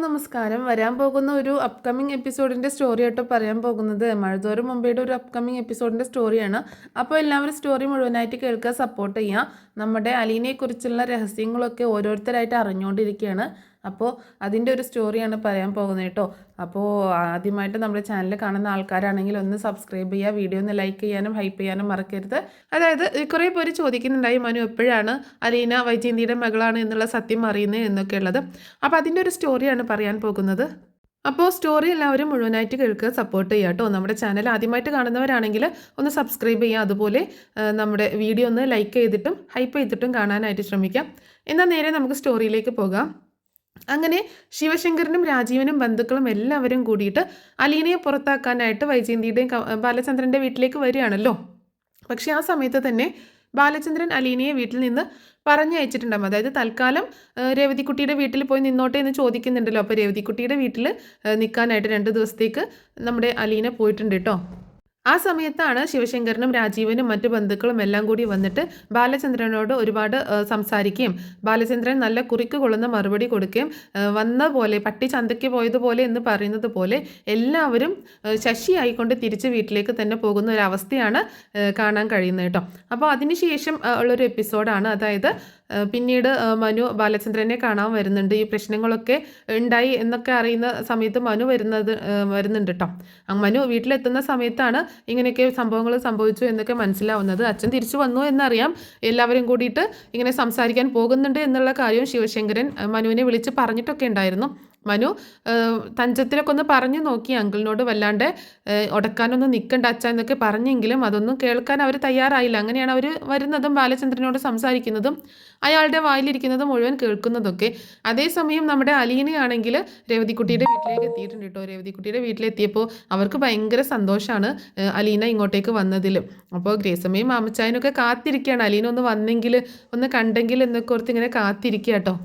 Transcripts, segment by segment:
നമസ്കാരം. വരാൻ പോകുന്ന ഒരു അപ്കമിംഗ് എപ്പിസോഡിൻ്റെ സ്റ്റോറി ആയിട്ട് പറയാൻ പോകുന്നത് മഴതോറും മുംബൈയുടെ ഒരു അപ്കമിംഗ് എപ്പിസോഡിൻ്റെ സ്റ്റോറിയാണ്. അപ്പോൾ എല്ലാവരും സ്റ്റോറി മുഴുവനായിട്ട് കേൾക്കുക, സപ്പോർട്ട് ചെയ്യുക. നമ്മുടെ അലീനയെക്കുറിച്ചുള്ള രഹസ്യങ്ങളൊക്കെ ഓരോരുത്തരായിട്ട് അറിഞ്ഞുകൊണ്ടിരിക്കുകയാണ്. അപ്പോൾ അതിൻ്റെ ഒരു സ്റ്റോറിയാണ് പറയാൻ പോകുന്നത് കേട്ടോ. അപ്പോൾ ആദ്യമായിട്ട് നമ്മുടെ ചാനൽ കാണുന്ന ആൾക്കാരാണെങ്കിൽ ഒന്ന് സബ്സ്ക്രൈബ് ചെയ്യുക, വീഡിയോ ഒന്ന് ലൈക്ക് ചെയ്യാനും ഹൈപ്പ് ചെയ്യാനും മറക്കരുത്. അതായത് കുറേ പേര് ചോദിക്കുന്നുണ്ടായി മനു എപ്പോഴാണ് അലീന വൈജയന്തിയുടെ മകളാണ് എന്നുള്ള സത്യം അറിയുന്നത് എന്നൊക്കെ ഉള്ളത്. അപ്പോൾ അതിൻ്റെ ഒരു സ്റ്റോറിയാണ് പറയാൻ പോകുന്നത്. അപ്പോൾ സ്റ്റോറി എല്ലാവരും മുഴുവനായിട്ട് കേൾക്കുക, സപ്പോർട്ട് ചെയ്യുക കേട്ടോ. നമ്മുടെ ചാനൽ ആദ്യമായിട്ട് കാണുന്നവരാണെങ്കിൽ ഒന്ന് സബ്സ്ക്രൈബ് ചെയ്യുക, അതുപോലെ നമ്മുടെ വീഡിയോ ഒന്ന് ലൈക്ക് ചെയ്തിട്ടും ഹൈപ്പ് ചെയ്തിട്ടും കാണാനായിട്ട് ശ്രമിക്കാം. എന്നാൽ നേരെ നമുക്ക് സ്റ്റോറിയിലേക്ക് പോകാം. അങ്ങനെ ശിവശങ്കരനും രാജീവനും ബന്ധുക്കളും എല്ലാവരും കൂടിയിട്ട് അലീനയെ പുറത്താക്കാനായിട്ട് വൈജയന്തിയുടെയും ബാലചന്ദ്രൻ്റെ വീട്ടിലേക്ക് വരികയാണല്ലോ. പക്ഷേ ആ സമയത്ത് തന്നെ ബാലചന്ദ്രൻ അലീനയെ വീട്ടിൽ നിന്ന് പറഞ്ഞയച്ചിട്ടുണ്ടാകും. അതായത് തൽക്കാലം രേവതിക്കുട്ടിയുടെ വീട്ടിൽ പോയി നിന്നോട്ടെ എന്ന് ചോദിക്കുന്നുണ്ടല്ലോ. അപ്പോൾ രേവതിക്കുട്ടിയുടെ വീട്ടിൽ നിൽക്കാനായിട്ട് 2 ദിവസത്തേക്ക് നമ്മുടെ അലീന പോയിട്ടുണ്ട് കേട്ടോ. ആ സമയത്താണ് ശിവശങ്കരനും രാജീവനും മറ്റു ബന്ധുക്കളും എല്ലാം കൂടി വന്നിട്ട് ബാലചന്ദ്രനോട് ഒരുപാട് സംസാരിക്കുകയും ബാലചന്ദ്രൻ നല്ല കുറിക്ക് കൊള്ളുന്ന മറുപടി കൊടുക്കുകയും വന്ന പോലെ പട്ടി ചന്തയ്ക്ക് പോയതുപോലെ എന്ന് പറയുന്നത് പോലെ എല്ലാവരും ശശിയായിക്കൊണ്ട് തിരിച്ച് വീട്ടിലേക്ക് തന്നെ പോകുന്ന ഒരു അവസ്ഥയാണ് കാണാൻ കഴിയുന്നത് കേട്ടോ. അപ്പോൾ അതിനുശേഷം ഉള്ളൊരു എപ്പിസോഡാണ്. അതായത് പിന്നീട് മനു ബാലചന്ദ്രനെ കാണാൻ വരുന്നുണ്ട്. ഈ പ്രശ്നങ്ങളൊക്കെ ഉണ്ടായി എന്നൊക്കെ അറിയുന്ന സമയത്ത് മനു വരുന്നുണ്ട് കേട്ടോ. മനു വീട്ടിലെത്തുന്ന സമയത്താണ് ഇങ്ങനെയൊക്കെ സംഭവങ്ങൾ സംഭവിച്ചു എന്നൊക്കെ മനസ്സിലാവുന്നത്. അച്ഛൻ തിരിച്ചു വന്നു എന്നറിയാം. എല്ലാവരും കൂടിയിട്ട് ഇങ്ങനെ സംസാരിക്കാൻ പോകുന്നുണ്ട് എന്നുള്ള കാര്യവും ശിവശങ്കരൻ മനുവിനെ വിളിച്ച് പറഞ്ഞിട്ടൊക്കെ ഉണ്ടായിരുന്നു. മനു തഞ്ചത്തിലൊക്കെ ഒന്ന് പറഞ്ഞു നോക്കി, അങ്കിളിനോട് വല്ലാണ്ട് ഉടക്കാനൊന്നും നിൽക്കണ്ട അച്ഛ എന്നൊക്കെ പറഞ്ഞെങ്കിലും അതൊന്നും കേൾക്കാൻ അവർ തയ്യാറായില്ല. അങ്ങനെയാണ് അവർ വരുന്നതും ബാലചന്ദ്രനോട് സംസാരിക്കുന്നതും അയാളുടെ വായിലിരിക്കുന്നതും മുഴുവൻ കേൾക്കുന്നതൊക്കെ. അതേസമയം നമ്മുടെ അലീനയാണെങ്കിൽ രേവതിക്കുട്ടിയുടെ വീട്ടിലേക്ക് എത്തിയിട്ടുണ്ട് കേട്ടോ. രേവതിക്കുട്ടിയുടെ വീട്ടിലെത്തിയപ്പോൾ അവർക്ക് ഭയങ്കര സന്തോഷമാണ് അലീന ഇങ്ങോട്ടേക്ക് വന്നതിൽ. അപ്പോൾ ഗ്രേസമ്മയും മാമച്ചായനൊക്കെ കാത്തിരിക്കുകയാണ്, അലീന ഒന്ന് വന്നെങ്കിൽ ഒന്ന് കണ്ടെങ്കിൽ എന്നൊക്കെ ഓർത്ത് ഇങ്ങനെ കാത്തിരിക്കുക കേട്ടോ.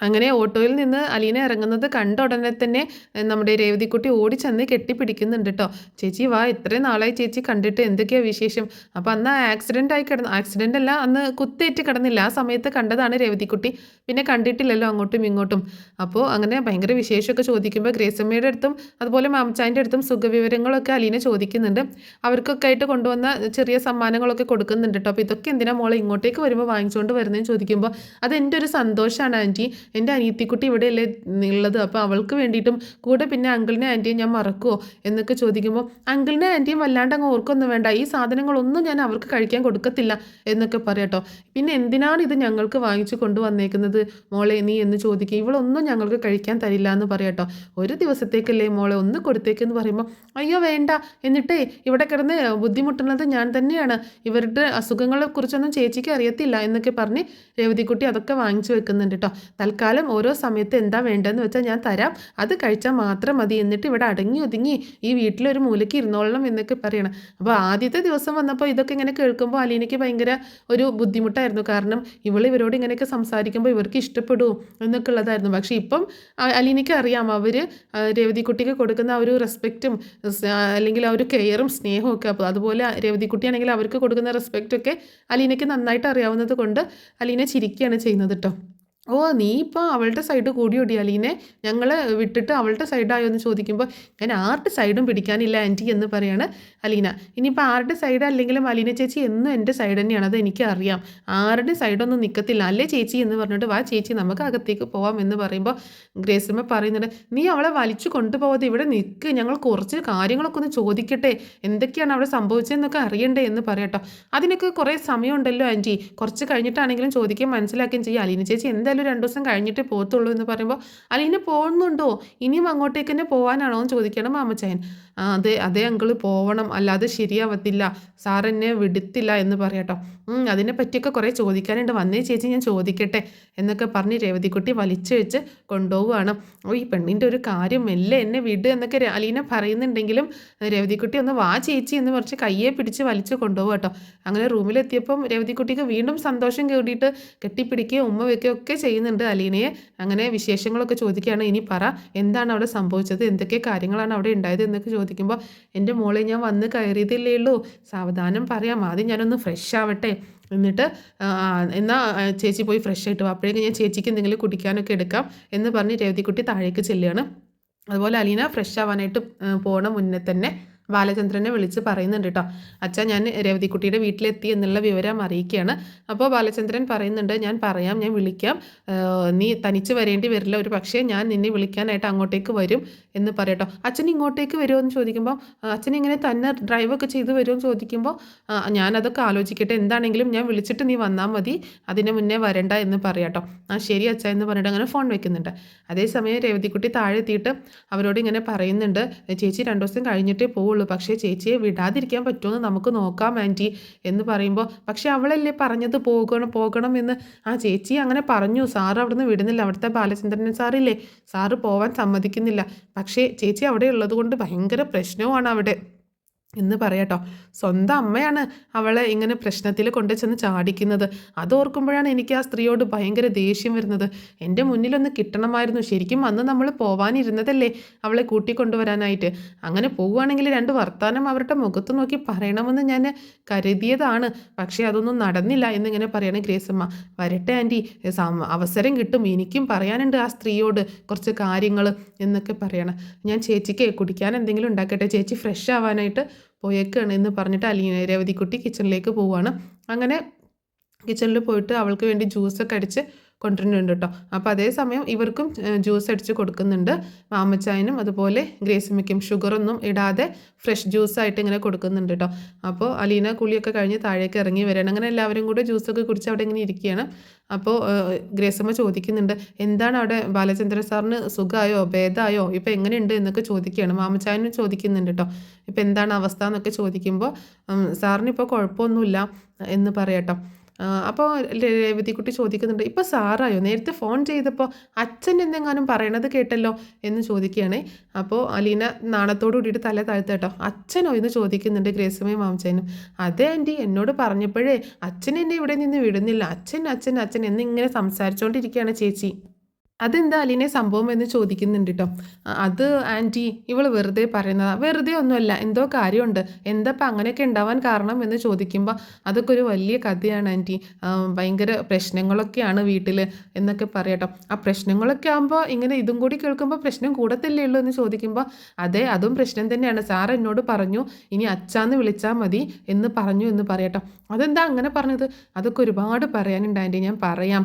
അങ്ങനെ ഓട്ടോയിൽ നിന്ന് അലീന ഇറങ്ങുന്നത് കണ്ട ഉടനെ തന്നെ നമ്മുടെ രേവതിക്കുട്ടി ഓടിച്ചെന്ന് കെട്ടിപ്പിടിക്കുന്നുണ്ട് കേട്ടോ. ചേച്ചി വാ, ഇത്രയും നാളായി ചേച്ചി കണ്ടിട്ട്, എന്തൊക്കെയാണ് വിശേഷം? അപ്പോൾ അന്ന് ആക്സിഡൻ്റ് അല്ല, അന്ന് കുത്തേറ്റ് കിടന്നില്ല, ആ സമയത്ത് കണ്ടതാണ് രേവതിക്കുട്ടി, പിന്നെ കണ്ടിട്ടില്ലല്ലോ അങ്ങോട്ടും ഇങ്ങോട്ടും. അപ്പോൾ അങ്ങനെ ഭയങ്കര വിശേഷമൊക്കെ ചോദിക്കുമ്പോൾ ഗ്രേസമ്മയുടെ അടുത്തും അതുപോലെ മാമച്ചാൻ്റെ അടുത്തും സുഖവിവരങ്ങളൊക്കെ അലീന ചോദിക്കുന്നുണ്ട്. അവർക്കൊക്കെ ആയിട്ട് കൊണ്ടുവന്ന ചെറിയ സമ്മാനങ്ങളൊക്കെ കൊടുക്കുന്നുണ്ട് കേട്ടോ. അപ്പോൾ ഇതൊക്കെ എന്തിനാ മോളെ ഇങ്ങോട്ടേക്ക് വരുമ്പോൾ വാങ്ങിച്ചുകൊണ്ട് വരുന്നതെന്ന് ചോദിക്കുമ്പോൾ അത് എൻ്റെ ഒരു സന്തോഷമാണ് ആൻറ്റി, എൻ്റെ അനിയത്തിക്കുട്ടി ഇവിടെയല്ലേ ഉള്ളത്, അപ്പോൾ അവൾക്ക് വേണ്ടിയിട്ടും കൂടെ പിന്നെ അങ്കിളിനെ ആൻറ്റിയും ഞാൻ മറക്കുമോ എന്നൊക്കെ ചോദിക്കുമ്പോൾ അങ്കിളിനെ ആൻറ്റിയും വല്ലാണ്ട് അങ്ങ് ഓർക്കൊന്നും വേണ്ട, ഈ സാധനങ്ങളൊന്നും ഞാൻ അവർക്ക് കഴിക്കാൻ കൊടുക്കത്തില്ല എന്നൊക്കെ പറയാട്ടോ. പിന്നെ എന്തിനാണ് ഇത് ഞങ്ങൾക്ക് വാങ്ങിച്ചു കൊണ്ടുവന്നേക്കുന്നത് മോളെ നീ എന്ന് ചോദിക്കുക. ഇവളൊന്നും ഞങ്ങൾക്ക് കഴിക്കാൻ തരില്ല എന്ന് പറയാട്ടോ. ഒരു ദിവസത്തേക്കല്ലേ മോളെ, ഒന്ന് കൊടുത്തേക്കെന്ന് പറയുമ്പോൾ അയ്യോ വേണ്ട, എന്നിട്ടേ ഇവിടെ കിടന്ന് ബുദ്ധിമുട്ടുന്നത് ഞാൻ തന്നെയാണ്, ഇവരുടെ അസുഖങ്ങളെക്കുറിച്ചൊന്നും ചേച്ചിക്ക് അറിയത്തില്ല എന്നൊക്കെ പറഞ്ഞ് രേവതിക്കുട്ടി അതൊക്കെ വാങ്ങിച്ചു വെക്കുന്നുണ്ട് കേട്ടോ. തൽക്കാലം ഓരോ സമയത്ത് എന്താ വേണ്ടതെന്ന് വെച്ചാൽ ഞാൻ തരാം, അത് കഴിച്ചാൽ മാത്രം മതി, എന്നിട്ട് ഇവിടെ അടങ്ങി ഒതുങ്ങി ഈ വീട്ടിലൊരു മൂലയ്ക്ക് ഇരുന്നോളണം എന്നൊക്കെ പറയണം. അപ്പോൾ ആദ്യത്തെ ദിവസം വന്നപ്പോൾ ഇതൊക്കെ ഇങ്ങനെ കേൾക്കുമ്പോൾ അലീനയ്ക്ക് ഭയങ്കര ഒരു ബുദ്ധിമുട്ടായിരുന്നു. കാരണം ഇവരോട് ഇങ്ങനെയൊക്കെ സംസാരിക്കുമ്പോൾ ഇവർക്ക് ഇഷ്ടപ്പെടുമോ എന്നൊക്കെ ഉള്ളതായിരുന്നു. പക്ഷേ ഇപ്പം അലീനയ്ക്ക് അറിയാം അവർ രേവതിക്കുട്ടിക്ക് കൊടുക്കുന്ന ആ ഒരു റെസ്പെക്റ്റും അല്ലെങ്കിൽ ആ ഒരു കെയറും സ്നേഹവും ഒക്കെ. അപ്പോൾ അതുപോലെ രേവതിക്കുട്ടിയാണെങ്കിൽ അവർക്ക് കൊടുക്കുന്ന റെസ്പെക്റ്റൊക്കെ അലീനയ്ക്ക് നന്നായിട്ട് അറിയാവുന്നത് കൊണ്ട് അലീന ചിരിക്കുകയാണ് ചെയ്യുന്നത് കേട്ടോ. ഓ നീ ഇപ്പോൾ അവളുടെ സൈഡ് കൂടിയോടി അലീനെ, ഞങ്ങൾ വിട്ടിട്ട് അവളുടെ സൈഡായോ എന്ന് ചോദിക്കുമ്പോൾ ഞാൻ ആരുടെ സൈഡും പിടിക്കാനില്ല ആൻറ്റി എന്ന് പറയാണ് അലീന. ഇനിയിപ്പോൾ ആരുടെ സൈഡ് അല്ലെങ്കിലും അലീന ചേച്ചി എന്നും എൻ്റെ സൈഡ് തന്നെയാണ്, അത് എനിക്കറിയാം, ആരുടെ സൈഡൊന്നും നിൽക്കത്തില്ല അല്ലേ ചേച്ചി എന്ന് പറഞ്ഞിട്ട് വാ ചേച്ചി നമുക്ക് അകത്തേക്ക് പോവാം എന്ന് പറയുമ്പോൾ ഗ്രേസമ്മ പറയുന്നുണ്ട് നീ അവളെ വലിച്ചു കൊണ്ടുപോകാതെ ഇവിടെ നിൽക്ക്, ഞങ്ങൾ കുറച്ച് കാര്യങ്ങളൊക്കെ ഒന്ന് ചോദിക്കട്ടെ, എന്തൊക്കെയാണ് അവിടെ സംഭവിച്ചതെന്നൊക്കെ അറിയണ്ടേ എന്ന് പറയട്ടോ. അതിനൊക്കെ കുറേ സമയമുണ്ടല്ലോ ആൻറ്റി, കുറച്ച് കഴിഞ്ഞിട്ടാണെങ്കിലും ചോദിക്കുകയും മനസ്സിലാക്കുകയും ചെയ്യും. അലീന ചേച്ചി എന്തായാലും 2 ദിവസം കഴിഞ്ഞിട്ടേ പോകത്തുള്ളൂ എന്ന് പറയുമ്പോൾ അലീന പോകുന്നുണ്ടോ, ഇനിയും അങ്ങോട്ടേക്ക് തന്നെ പോകാനാണോ എന്ന് ചോദിക്കണം മാമച്ചായൻ. അതെ അങ്കിള് പോവണം, അല്ലാതെ ശരിയാവത്തില്ല, സാർ എന്നെ വിടത്തില്ല എന്ന് പറയട്ടോ. അതിനെ പറ്റിയൊക്കെ കുറേ ചോദിക്കാനുണ്ട്, വന്നേ ചേച്ചി ഞാൻ ചോദിക്കട്ടെ എന്നൊക്കെ പറഞ്ഞ് രേവതിക്കുട്ടി വലിച്ചു വെച്ച് കൊണ്ടുപോവുകയാണ്. ഈ പെണ്ണിൻ്റെ ഒരു കാര്യം മെല്ലെ എന്നെ വിട് എന്നൊക്കെ അലീന പറയുന്നുണ്ടെങ്കിലും രേവതിക്കുട്ടി ഒന്ന് വാ ചേച്ചി എന്ന് പറഞ്ഞ് കയ്യെ പിടിച്ച് വലിച്ച് കൊണ്ടുപോകും കേട്ടോ. അങ്ങനെ റൂമിലെത്തിയപ്പം രേവതിക്കുട്ടിക്ക് വീണ്ടും സന്തോഷം കൂടിയിട്ട് കെട്ടിപ്പിടിക്കുകയും ഉമ്മ വയ്ക്കുകയും ഒക്കെ ചെയ്യുന്നുണ്ട് അലീനയെ. അങ്ങനെ വിശേഷങ്ങളൊക്കെ ചോദിക്കുകയാണ്, ഇനി പറ എന്താണ് അവിടെ സംഭവിച്ചത്, എന്തൊക്കെ കാര്യങ്ങളാണ് അവിടെ ഉണ്ടായത് എന്നൊക്കെ ചോദിക്കുമ്പോൾ എൻ്റെ മോളെ ഞാൻ വന്ന് കയറിയതില്ലേ ഉള്ളൂ, സാവധാനം പറയാം, ആദ്യം ഞാനൊന്ന് ഫ്രഷ് ആവട്ടെ എന്നിട്ട് എന്നാൽ ചേച്ചി പോയി ഫ്രഷ് ആയിട്ട് വാ, അപ്പോഴേക്കും ഞാൻ ചേച്ചിക്ക് എന്തെങ്കിലും കുടിക്കാനൊക്കെ എടുക്കാം എന്ന് പറഞ്ഞ് രേവതിക്കുട്ടി താഴേക്ക് ചെല്ലുകയാണ്. അതുപോലെ അലീന ഫ്രഷ് ആവാനായിട്ട് പോണ മുന്നേ തന്നെ ബാലചന്ദ്രനെ വിളിച്ച് പറയുന്നുണ്ട് കേട്ടോ, അച്ഛാ ഞാൻ രേവതിക്കുട്ടിയുടെ വീട്ടിലെത്തി എന്നുള്ള വിവരം അറിയിക്കുകയാണ്. അപ്പോൾ ബാലചന്ദ്രൻ പറയുന്നുണ്ട്, ഞാൻ പറയാം, ഞാൻ വിളിക്കാം, നീ തനിച്ച് വരേണ്ടി വരില്ല, ഒരു പക്ഷേ ഞാൻ നിന്നെ വിളിക്കാനായിട്ട് അങ്ങോട്ടേക്ക് വരും എന്ന് പറയട്ടോ. അച്ഛൻ ഇങ്ങോട്ടേക്ക് വരുമോ എന്ന് ചോദിക്കുമ്പോൾ, അച്ഛൻ ഇങ്ങനെ തന്നെ ഡ്രൈവൊക്കെ ചെയ്ത് വരുമോ എന്ന് ചോദിക്കുമ്പോൾ, ഞാനതൊക്കെ ആലോചിക്കട്ടെ, എന്താണെങ്കിലും ഞാൻ വിളിച്ചിട്ട് നീ വന്നാൽ മതി, അതിന് മുന്നേ വരണ്ട എന്ന് പറയാട്ടോ. ശരി അച്ഛാ എന്ന് പറഞ്ഞിട്ട് അങ്ങനെ ഫോൺ വെക്കുന്നുണ്ട്. അതേസമയം രേവതിക്കുട്ടി താഴെ എത്തിയിട്ട് അവരോട് ഇങ്ങനെ പറയുന്നുണ്ട്, ചേച്ചി 2 ദിവസം കഴിഞ്ഞിട്ടേ പോവുള്ളൂ, പക്ഷേ ചേച്ചിയെ വിടാതിരിക്കാൻ പറ്റുമെന്ന് നമുക്ക് നോക്കാം ആൻറ്റി എന്ന് പറയുമ്പോൾ, പക്ഷേ അവളല്ലേ പറഞ്ഞത് പോകണം എന്ന്. ചേച്ചി അങ്ങനെ പറഞ്ഞു, സാറ് അവിടുന്ന് വിടുന്നില്ല, അവിടുത്തെ ബാലചന്ദ്രൻ സാറില്ലേ, സാറ് പോവാൻ സമ്മതിക്കുന്നില്ല, പക്ഷേ ചേച്ചി അവിടെ ഉള്ളത് കൊണ്ട് ഭയങ്കര പ്രശ്നവുമാണ് അവിടെ എന്ന് പറയാട്ടോ. സ്വന്തം അമ്മയാണ് അവളെ ഇങ്ങനെ പ്രശ്നത്തിൽ കൊണ്ടു ചെന്ന് ചാടിക്കുന്നത്. അതോർക്കുമ്പോഴാണ് എനിക്ക് ആ സ്ത്രീയോട് ഭയങ്കര ദേഷ്യം വരുന്നത്. എൻ്റെ മുന്നിലൊന്ന് കിട്ടണമായിരുന്നു. ശരിക്കും അന്ന് നമ്മൾ പോവാനിരുന്നതല്ലേ അവളെ കൂട്ടിക്കൊണ്ടുവരാനായിട്ട്. അങ്ങനെ പോവുകയാണെങ്കിൽ 2 വർത്താനം അവരുടെ മുഖത്ത് നോക്കി പറയണമെന്ന് ഞാൻ കരുതിയതാണ്, പക്ഷേ അതൊന്നും നടന്നില്ല എന്നിങ്ങനെ പറയണേ ഗ്രേസമ്മ. വരട്ടെ ആൻറ്റി, അവസരം കിട്ടും, എനിക്കും പറയാനുണ്ട് ആ സ്ത്രീയോട് കുറച്ച് കാര്യങ്ങൾ എന്നൊക്കെ പറയണം. ഞാൻ ചേച്ചിക്ക് കുടിക്കാൻ എന്തെങ്കിലും ഉണ്ടാക്കട്ടെ, ചേച്ചി ഫ്രഷ് ആവാനായിട്ട് പോയേക്കാണ് എന്ന് പറഞ്ഞിട്ട് രേവതിക്കുട്ടി കിച്ചണിലേക്ക് പോവുകയാണ്. അങ്ങനെ കിച്ചണിൽ പോയിട്ട് അവൾക്ക് വേണ്ടി ജ്യൂസൊക്കെ അടിച്ച് കൊണ്ടുവരുന്നുണ്ട് കേട്ടോ. അപ്പോൾ അതേസമയം ഇവർക്കും ജ്യൂസ് അടിച്ച് കൊടുക്കുന്നുണ്ട്. മാമച്ചായനും അതുപോലെ ഗ്രേസിമയ്ക്കും ഷുഗറൊന്നും ഇടാതെ ഫ്രഷ് ജ്യൂസായിട്ട് ഇങ്ങനെ കൊടുക്കുന്നുണ്ട് കേട്ടോ. അപ്പോൾ അലീന കുളിയൊക്കെ കഴിഞ്ഞ് താഴേക്ക് ഇറങ്ങി വരികയാണ്. അങ്ങനെ എല്ലാവരും കൂടെ ജ്യൂസൊക്കെ കുടിച്ച് അവിടെ ഇങ്ങനെ ഇരിക്കുകയാണ്. അപ്പോൾ ഗ്രേസമ്മ ചോദിക്കുന്നുണ്ട്, എന്താണ് അവിടെ ബാലചന്ദ്രൻ സാറിന് സുഖമായോ ഭേദമായോ ഇപ്പോൾ എങ്ങനെയുണ്ട് എന്നൊക്കെ ചോദിക്കുകയാണ്. മാമച്ചായനും ചോദിക്കുന്നുണ്ട് കേട്ടോ, ഇപ്പോൾ എന്താണ് അവസ്ഥ എന്നൊക്കെ ചോദിക്കുമ്പോൾ സാറിനിപ്പോൾ കുഴപ്പമൊന്നുമില്ല എന്ന് പറയാട്ടോ. അപ്പോൾ രേവതിക്കുട്ടി ചോദിക്കുന്നുണ്ട്, ഇപ്പോൾ സാറായോ, നേരത്തെ ഫോൺ ചെയ്തപ്പോൾ അച്ഛൻ എന്തെങ്ങാനും പറയണത് കേട്ടല്ലോ എന്ന് ചോദിക്കുകയാണ്. അപ്പോൾ അലീന നാണത്തോടു കൂടിയിട്ട് തല താഴ്ത്തേട്ടോ. അച്ഛനോ എന്ന് ചോദിക്കുന്നുണ്ട് ഗ്രേസമ്മയും മാമച്ചായനും. അതെ ആൻറ്റി, എന്നോട് പറഞ്ഞപ്പോഴേ അച്ഛൻ എന്നെ ഇവിടെ നിന്ന് വിടുന്നില്ല, അച്ഛൻ അച്ഛൻ അച്ഛൻ എന്നിങ്ങനെ സംസാരിച്ചുകൊണ്ടിരിക്കുകയാണ് ചേച്ചി. അതെന്താ അലീനെ സംഭവം എന്ന് ചോദിക്കുന്നുണ്ട് കേട്ടോ. അത് ആൻറ്റി ഇവൾ വെറുതെ പറയുന്നതാണ്. വെറുതെ ഒന്നുമല്ല, എന്തോ കാര്യമുണ്ട്. എന്താ ഇപ്പം അങ്ങനെയൊക്കെ ഉണ്ടാവാൻ കാരണം എന്ന് ചോദിക്കുമ്പോൾ, അതൊക്കെ ഒരു വലിയ കഥയാണ് ആൻറ്റി, ഭയങ്കര പ്രശ്നങ്ങളൊക്കെയാണ് വീട്ടിൽ എന്നൊക്കെ പറയട്ടോ. ആ പ്രശ്നങ്ങളൊക്കെ ആകുമ്പോൾ ഇങ്ങനെ ഇതും കൂടി കേൾക്കുമ്പോൾ പ്രശ്നം കൂടത്തല്ലേ ഉള്ളൂ എന്ന് ചോദിക്കുമ്പോൾ, അതെ അതും പ്രശ്നം തന്നെയാണ്, സാർ എന്നോട് പറഞ്ഞു ഇനി അച്ഛാന്ന് വിളിച്ചാൽ മതി എന്ന് പറഞ്ഞു എന്ന് പറയട്ടോ. അതെന്താ അങ്ങനെ പറഞ്ഞത്? അതൊക്കെ ഒരുപാട് പറയാനുണ്ട് ആൻറ്റി, ഞാൻ പറയാം,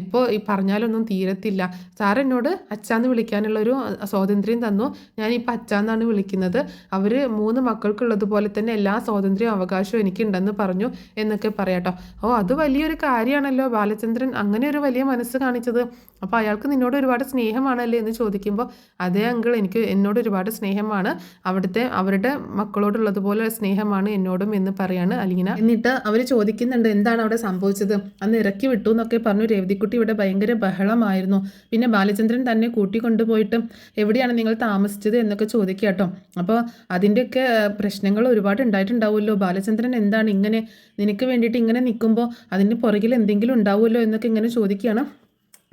ഇപ്പോൾ ഈ പറഞ്ഞാലൊന്നും തീരത്തില്ല. സാർ എന്നോട് അച്ഛാന്ന് വിളിക്കാനുള്ളൊരു സ്വാതന്ത്ര്യം തന്നു, ഞാനിപ്പോൾ അച്ഛാന്നാണ് വിളിക്കുന്നത്. അവർ 3 മക്കൾക്കുള്ളതുപോലെ തന്നെ എല്ലാ സ്വാതന്ത്ര്യവും അവകാശവും എനിക്കുണ്ടെന്ന് പറഞ്ഞു എന്നൊക്കെ പറയാട്ടോ. അത് വലിയൊരു കാര്യമാണല്ലോ ബാലചന്ദ്രൻ അങ്ങനെ ഒരു വലിയ മനസ്സ് കാണിച്ചത്. അപ്പോൾ അയാൾക്ക് നിന്നോട് ഒരുപാട് സ്നേഹമാണല്ലേ എന്ന് ചോദിക്കുമ്പോൾ, അതേ അങ്കിൾ, എന്നോട് ഒരുപാട് സ്നേഹമാണ്, അവരുടെ മക്കളോടുള്ളതുപോലെ സ്നേഹമാണ് എന്നോടും എന്ന് പറയാണ് അലീന. എന്നിട്ട് അവർ ചോദിക്കുന്നുണ്ട്, എന്താണ് അവിടെ സംഭവിച്ചത്, അന്ന് ഇറക്കി വിട്ടു എന്നൊക്കെ പറഞ്ഞു. രേവതിക്കുട്ടി ഇവിടെ ഭയങ്കര ബഹളമായിരുന്നു. പിന്നെ ബാലചന്ദ്രൻ തന്നെ കൂട്ടിക്കൊണ്ടുപോയിട്ട് എവിടെയാണ് നിങ്ങൾ താമസിച്ചത് എന്നൊക്കെ ചോദിക്കുക കേട്ടോ. അപ്പോൾ അതിൻ്റെയൊക്കെ പ്രശ്നങ്ങൾ ഒരുപാട് ഉണ്ടായിട്ടുണ്ടാവുമല്ലോ, ബാലചന്ദ്രൻ എന്താണ് ഇങ്ങനെ നിനക്ക് വേണ്ടിയിട്ട് ഇങ്ങനെ നിൽക്കുമ്പോൾ അതിൻ്റെ പുറകിൽ എന്തെങ്കിലും ഉണ്ടാവുമല്ലോ എന്നൊക്കെ ഇങ്ങനെ ചോദിക്കുകയാണ്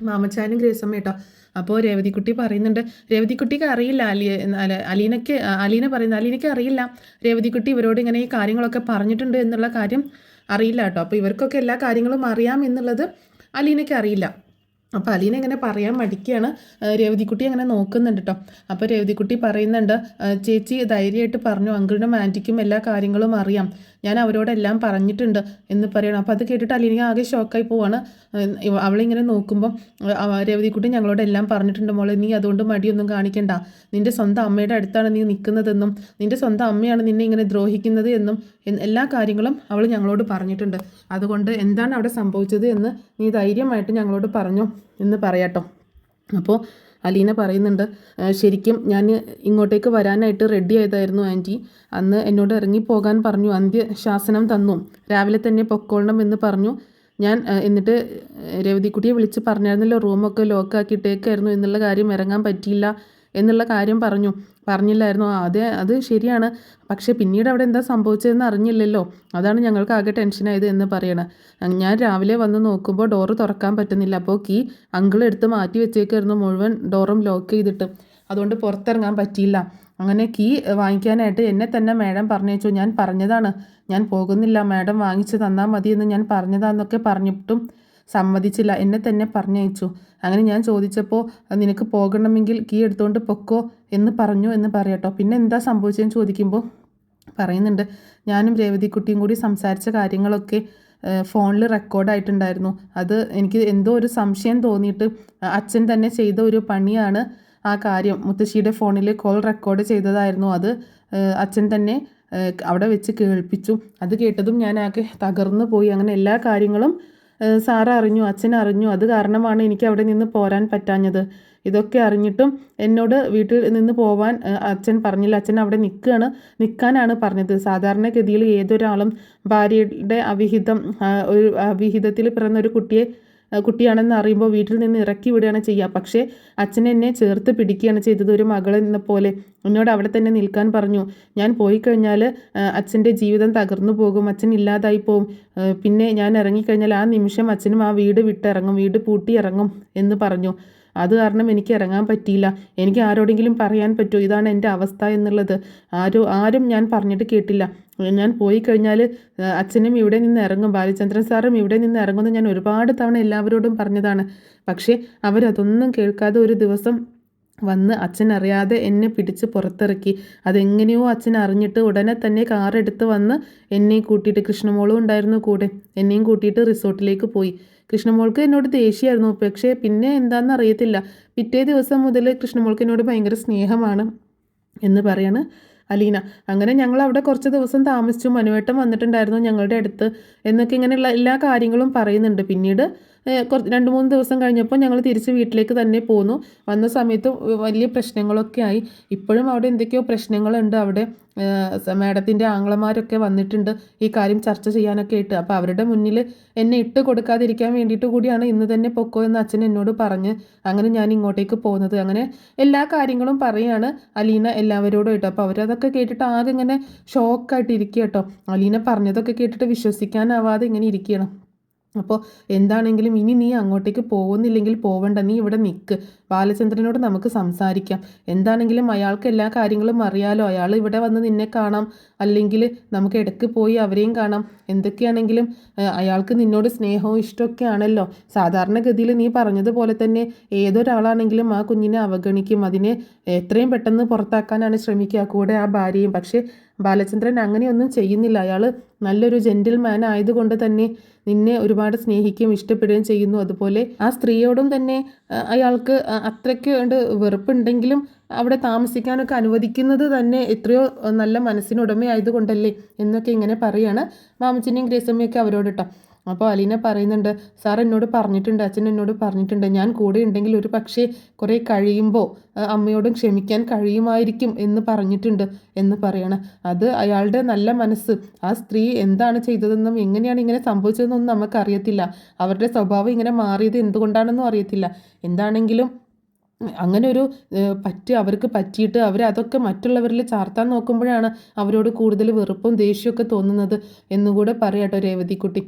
മാമച്ചാനും ഗ്രേസമ്മ കേട്ടോ. അപ്പോൾ രേവതിക്കുട്ടി പറയുന്നുണ്ട്, രേവതിക്കുട്ടിക്ക് അറിയില്ല, അലീന പറയുന്നത് അലീനയ്ക്ക് അറിയില്ല രേവതിക്കുട്ടി ഇവരോട് ഇങ്ങനെ ഈ കാര്യങ്ങളൊക്കെ പറഞ്ഞിട്ടുണ്ട് എന്നുള്ള കാര്യം അറിയില്ല കേട്ടോ. അപ്പോൾ ഇവർക്കൊക്കെ എല്ലാ കാര്യങ്ങളും അറിയാം എന്നുള്ളത് അലീനയ്ക്ക് അറിയില്ല. അപ്പോൾ അലീന ഇങ്ങനെ പറയാൻ മടിക്കുകയാണ്. രേവതിക്കുട്ടി അങ്ങനെ നോക്കുന്നുണ്ട് കേട്ടോ. അപ്പോൾ രേവതിക്കുട്ടി പറയുന്നുണ്ട്, ചേച്ചി ധൈര്യമായിട്ട് പറഞ്ഞു, അങ്കിളിനും ആൻറ്റിക്കും എല്ലാ കാര്യങ്ങളും അറിയാം, ഞാൻ അവരോടെല്ലാം പറഞ്ഞിട്ടുണ്ട് എന്ന് പറയണം. അപ്പോൾ അത് കേട്ടിട്ട് അലീന ആകെ ഷോക്കായി പോവാണ്. അവളിങ്ങനെ നോക്കുമ്പം രേവതിക്കുട്ടി ഞങ്ങളോട് എല്ലാം പറഞ്ഞിട്ടുണ്ട് മോളെ, നീ അതുകൊണ്ട് മടിയൊന്നും കാണിക്കണ്ട, നിൻ്റെ സ്വന്തം അമ്മയുടെ അടുത്താണ് നീ നിൽക്കുന്നതെന്നും നിൻ്റെ സ്വന്തം അമ്മയാണ് നിന്നെ ഇങ്ങനെ ദ്രോഹിക്കുന്നത് എന്നും എല്ലാ കാര്യങ്ങളും അവൾ ഞങ്ങളോട് പറഞ്ഞിട്ടുണ്ട്. അതുകൊണ്ട് എന്താണ് അവിടെ സംഭവിച്ചത് എന്ന് നീ ധൈര്യമായിട്ട് ഞങ്ങളോട് പറഞ്ഞു എന്ന് പറയാട്ടോ. അപ്പോൾ അലീന പറയുന്നുണ്ട്, ശരിക്കും ഞാൻ ഇങ്ങോട്ടേക്ക് വരാനായിട്ട് റെഡി ആയതായിരുന്നു ആൻറ്റി, അന്ന് എന്നോട് ഇറങ്ങിപ്പോകാൻ പറഞ്ഞു, അന്ത്യശാസനം തന്നു, രാവിലെ തന്നെ പൊക്കോളണം എന്ന് പറഞ്ഞു. ഞാൻ എന്നിട്ട് രേവതിക്കുട്ടിയെ വിളിച്ച് പറഞ്ഞായിരുന്നല്ലോ റൂമൊക്കെ ലോക്കാക്കിയിട്ടേക്കായിരുന്നു എന്നുള്ള കാര്യം, ഇറങ്ങാൻ പറ്റിയില്ല എന്നുള്ള കാര്യം പറഞ്ഞില്ലായിരുന്നു. അത് ശരിയാണ്, പക്ഷേ പിന്നീട് അവിടെ എന്താ സംഭവിച്ചതെന്ന് അറിഞ്ഞില്ലല്ലോ, അതാണ് ഞങ്ങൾക്ക് ആകെ ടെൻഷനായത് എന്ന് പറയണം. ഞാൻ രാവിലെ വന്ന് നോക്കുമ്പോൾ ഡോറ് തുറക്കാൻ പറ്റുന്നില്ല, അപ്പോൾ കീ അങ്കിൾ എടുത്ത് മാറ്റി വെച്ചേക്കായിരുന്നു, മുഴുവൻ ഡോറും ലോക്ക് ചെയ്തിട്ട്, അതുകൊണ്ട് പുറത്തിറങ്ങാൻ പറ്റിയില്ല. അങ്ങനെ കീ വാങ്ങിക്കാനായിട്ട് എന്നെ തന്നെ മാഡം പറഞ്ഞയച്ചു. ഞാൻ പറഞ്ഞതാണ്, ഞാൻ പോകുന്നില്ല, മാഡം വാങ്ങിച്ച് തന്നാൽ മതിയെന്ന് ഞാൻ പറഞ്ഞതാന്നൊക്കെ പറഞ്ഞിട്ടും സമ്മതിച്ചില്ല, എന്നെ തന്നെ പറഞ്ഞയച്ചു. അങ്ങനെ ഞാൻ ചോദിച്ചപ്പോൾ നിനക്ക് പോകണമെങ്കിൽ കീ എടുത്തുകൊണ്ട് പൊക്കോ എന്ന് പറഞ്ഞു എന്ന് പറയട്ടോ. പിന്നെ എന്താ സംഭവിച്ചതെന്ന് ചോദിക്കുമ്പോൾ പറയുന്നുണ്ട്, ഞാനും രേവതിക്കുട്ടിയും കൂടി സംസാരിച്ച കാര്യങ്ങളൊക്കെ ഫോണിൽ റെക്കോർഡായിട്ടുണ്ടായിരുന്നു. അത് എനിക്ക് എന്തോ ഒരു സംശയം തോന്നിയിട്ട് അച്ഛൻ തന്നെ ചെയ്ത ഒരു പണിയാണ് ആ കാര്യം. മുത്തശ്ശിയുടെ ഫോണിൽ കോൾ റെക്കോർഡ് ചെയ്തതായിരുന്നു അത്. അച്ഛൻ തന്നെ അവിടെ വെച്ച് കേൾപ്പിച്ചു. അത് കേട്ടതും ഞാൻ ആകെ തകർന്നു പോയി. അങ്ങനെ എല്ലാ കാര്യങ്ങളും സാറ് അറിഞ്ഞു, അച്ഛൻ അറിഞ്ഞു. അത് കാരണമാണ് എനിക്ക് അവിടെ നിന്ന് പോരാൻ പറ്റാഞ്ഞത്. ഇതൊക്കെ അറിഞ്ഞിട്ടും എന്നോട് വീട്ടിൽ നിന്ന് പോവാൻ അച്ഛൻ പറഞ്ഞില്ല. അച്ഛൻ അവിടെ നിൽക്കാനാണ് പറഞ്ഞത്. സാധാരണഗതിയിൽ ഏതൊരാളും ഭാര്യയുടെ ഒരു അവിഹിതത്തിൽ പിറന്ന ഒരു കുട്ടിയാണെന്ന് അറിയുമ്പോൾ വീട്ടിൽ നിന്ന് ഇറക്കി വിടുകയാണ് ചെയ്യുക. പക്ഷേ അച്ഛൻ എന്നെ ചേർത്ത് പിടിക്കുകയാണ് ചെയ്തത്, ഒരു മകളെന്ന പോലെ. എന്നോട് അവിടെ തന്നെ നിൽക്കാൻ പറഞ്ഞു. ഞാൻ പോയി കഴിഞ്ഞാൽ അച്ഛൻ്റെ ജീവിതം തകർന്നു പോകും, അച്ഛൻ ഇല്ലാതായി പോകും. പിന്നെ ഞാൻ ഇറങ്ങിക്കഴിഞ്ഞാൽ ആ നിമിഷം അച്ഛനും ആ വീട് വിട്ടിറങ്ങും, വീട് പൂട്ടി ഇറങ്ങും എന്ന് പറഞ്ഞു. അത് കാരണം എനിക്ക് ഇറങ്ങാൻ പറ്റിയില്ല. എനിക്ക് ആരോടെങ്കിലും പറയാൻ പറ്റുമോ ഇതാണ് എൻ്റെ അവസ്ഥ എന്നുള്ളത്? ആരും ഞാൻ പറഞ്ഞിട്ട് കേട്ടില്ല. ഞാൻ പോയി കഴിഞ്ഞാൽ അച്ഛനും ഇവിടെ നിന്ന് ഇറങ്ങും, ബാലചന്ദ്രൻ സാറും ഇവിടെ നിന്ന് ഇറങ്ങുമെന്ന് ഞാൻ ഒരുപാട് തവണ എല്ലാവരോടും പറഞ്ഞതാണ്. പക്ഷേ അവരതൊന്നും കേൾക്കാതെ ഒരു ദിവസം വന്ന് അച്ഛൻ അറിയാതെ എന്നെ പിടിച്ച് പുറത്തിറക്കി. അതെങ്ങനെയോ അച്ഛൻ അറിഞ്ഞിട്ട് ഉടനെ തന്നെ കാറെടുത്ത് വന്ന് എന്നെയും കൂട്ടിയിട്ട്, കൃഷ്ണമോളും ഉണ്ടായിരുന്നു കൂടെ, എന്നെയും കൂട്ടിയിട്ട് റിസോർട്ടിലേക്ക് പോയി. കൃഷ്ണമോൾക്ക് എന്നോട് ദേഷ്യമായിരുന്നു, പക്ഷേ പിന്നെ എന്താണെന്ന് അറിയത്തില്ല. പിറ്റേ ദിവസം മുതൽ കൃഷ്ണമോൾക്ക് എന്നോട് ഭയങ്കര സ്നേഹമാണ് എന്ന് പറയാണ് അലീന. അങ്ങനെ ഞങ്ങൾ അവിടെ കുറച്ച് ദിവസം താമസിച്ചു. മനുവേട്ടൻ വന്നിട്ടുണ്ടായിരുന്നു ഞങ്ങളുടെ അടുത്ത് എന്നൊക്കെ ഇങ്ങനെയുള്ള എല്ലാ കാര്യങ്ങളും പറയുന്നുണ്ട്. പിന്നീട് 2-3 ദിവസം കഴിഞ്ഞപ്പോൾ ഞങ്ങൾ തിരിച്ച് വീട്ടിലേക്ക് തന്നെ പോന്നു. വന്ന സമയത്ത് വലിയ പ്രശ്നങ്ങളൊക്കെ ആയി. ഇപ്പോഴും അവിടെ എന്തൊക്കെയോ പ്രശ്നങ്ങളുണ്ട്. അവിടെ മാഡത്തിൻ്റെ ആങ്ങളമാരൊക്കെ വന്നിട്ടുണ്ട് ഈ കാര്യം ചർച്ച ചെയ്യാനൊക്കെ ആയിട്ട്. അപ്പോൾ അവരുടെ മുന്നിൽ എന്നെ ഇട്ട് കൊടുക്കാതിരിക്കാൻ വേണ്ടിയിട്ട് കൂടിയാണ് ഇന്ന് തന്നെ പൊക്കോ എന്ന് അച്ഛൻ എന്നോട് പറഞ്ഞ് അങ്ങനെ ഞാൻ ഇങ്ങോട്ടേക്ക് പോകുന്നത്. അങ്ങനെ എല്ലാ കാര്യങ്ങളും പറയുകയാണ് അലീന എല്ലാവരോടും ആയിട്ട്. അപ്പോൾ അവരതൊക്കെ കേട്ടിട്ട് ആകെ ഇങ്ങനെ ഷോക്കായിട്ട് ഇരിക്കുക കേട്ടോ. അലീന പറഞ്ഞതൊക്കെ കേട്ടിട്ട് വിശ്വസിക്കാനാവാതെ ഇങ്ങനെ ഇരിക്കുകയാണ്. അപ്പോൾ എന്താണെങ്കിലും ഇനി നീ അങ്ങോട്ടേക്ക് പോകുന്നില്ലെങ്കിൽ പോവണ്ട, നീ ഇവിടെ നിൽക്ക്, ബാലചന്ദ്രനോട് നമുക്ക് സംസാരിക്കാം. എന്താണെങ്കിലും അയാൾക്ക് എല്ലാ കാര്യങ്ങളും അറിയാലോ, അയാൾ ഇവിടെ വന്ന് നിന്നെ കാണാം, അല്ലെങ്കിൽ നമുക്ക് ഇടയ്ക്ക് പോയി അവരെയും കാണാം. എന്തൊക്കെയാണെങ്കിലും അയാൾക്ക് നിന്നോട് സ്നേഹവും ഇഷ്ടമൊക്കെ ആണല്ലോ. സാധാരണഗതിയിൽ നീ പറഞ്ഞതുപോലെ തന്നെ ഏതൊരാളാണെങ്കിലും ആ കുഞ്ഞിനെ അവഗണിക്കും, അതിനെ എത്രയും പെട്ടെന്ന് പുറത്താക്കാനാണ് ശ്രമിക്കുക, കൂടെ ആ ഭാര്യയും. പക്ഷേ ബാലചന്ദ്രൻ അങ്ങനെയൊന്നും ചെയ്യുന്നില്ല. അയാൾ നല്ലൊരു ജെന്റിൽമാൻ ആയതുകൊണ്ട് തന്നെ നിന്നെ ഒരുപാട് സ്നേഹിക്കുകയും ഇഷ്ടപ്പെടുകയും ചെയ്യുന്നു. അതുപോലെ ആ സ്ത്രീയോടും തന്നെ അയാൾക്ക് അത്രയ്ക്ക് വെറുപ്പുണ്ടെങ്കിലും അവിടെ താമസിക്കാനൊക്കെ അനുവദിക്കുന്നത് തന്നെ എത്രയോ നല്ല മനസ്സിനുടമയായതുകൊണ്ടല്ലേ എന്നൊക്കെ ഇങ്ങനെ പറയാണ് മാമച്ചനെയും ഗ്രേസമ്മയൊക്കെ അവരോട് കേട്ടോ. അപ്പോൾ അലീന പറയുന്നുണ്ട്, സാർ എന്നോട് പറഞ്ഞിട്ടുണ്ട്, അച്ഛൻ എന്നോട് പറഞ്ഞിട്ടുണ്ട്, ഞാൻ കൂടെ ഉണ്ടെങ്കിൽ ഒരു പക്ഷേ കുറേ കഴിയുമ്പോൾ അമ്മയോടും ക്ഷമിക്കാൻ കഴിയുമായിരിക്കും എന്ന് പറഞ്ഞിട്ടുണ്ട് എന്ന് പറയണം. അത് അയാളുടെ നല്ല മനസ്സ്. ആ സ്ത്രീ എന്താണ് ചെയ്തതെന്നും എങ്ങനെയാണ് ഇങ്ങനെ സംഭവിച്ചതെന്നൊന്നും നമുക്കറിയത്തില്ല. അവരുടെ സ്വഭാവം ഇങ്ങനെ മാറിയത് എന്തുകൊണ്ടാണെന്നും അറിയത്തില്ല. എന്താണെങ്കിലും അങ്ങനെ ഒരു അവർക്ക് പറ്റിയിട്ട് അതൊക്കെ മറ്റുള്ളവരിൽ ചാർത്താൻ നോക്കുമ്പോഴാണ് അവരോട് കൂടുതൽ വെറുപ്പും ദേഷ്യമൊക്കെ തോന്നുന്നത് എന്നുകൂടെ പറയാട്ടോ രേവതിക്കുട്ടി.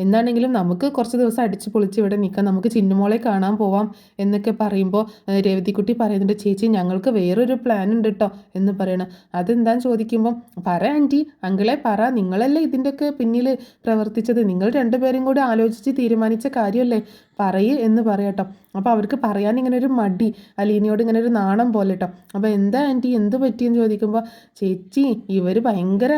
എന്താണെങ്കിലും നമുക്ക് കുറച്ച് ദിവസം അടിച്ച് പൊളിച്ച് ഇവിടെ നിൽക്കാം, നമുക്ക് ചിന്നുമോളെ കാണാൻ പോവാം എന്നൊക്കെ പറയുമ്പോൾ രേവതിക്കുട്ടി പറയുന്നുണ്ട്, ചേച്ചി ഞങ്ങൾക്ക് വേറൊരു പ്ലാൻ ഉണ്ട് കേട്ടോ എന്ന് പറയണം. അതെന്താന്ന് ചോദിക്കുമ്പോൾ, പറ ആൻറ്റി, അങ്കിളെ പറ, നിങ്ങളല്ലേ ഇതിൻ്റെയൊക്കെ പിന്നിൽ പ്രവർത്തിച്ചത്, നിങ്ങൾ രണ്ടുപേരും കൂടി ആലോചിച്ച് തീരുമാനിച്ച കാര്യമല്ലേ, പറയ് എന്ന് പറയട്ടോ. അപ്പോൾ അവർക്ക് പറയാൻ ഇങ്ങനെ ഒരു മടി, അലീനയോട് ഇങ്ങനെ ഒരു നാണം പോലെ കേട്ടോ. അപ്പോൾ എന്താ ആൻറ്റി എന്ത് പറ്റിയെന്ന് ചോദിക്കുമ്പോൾ, ചേച്ചി ഇവർ ഭയങ്കര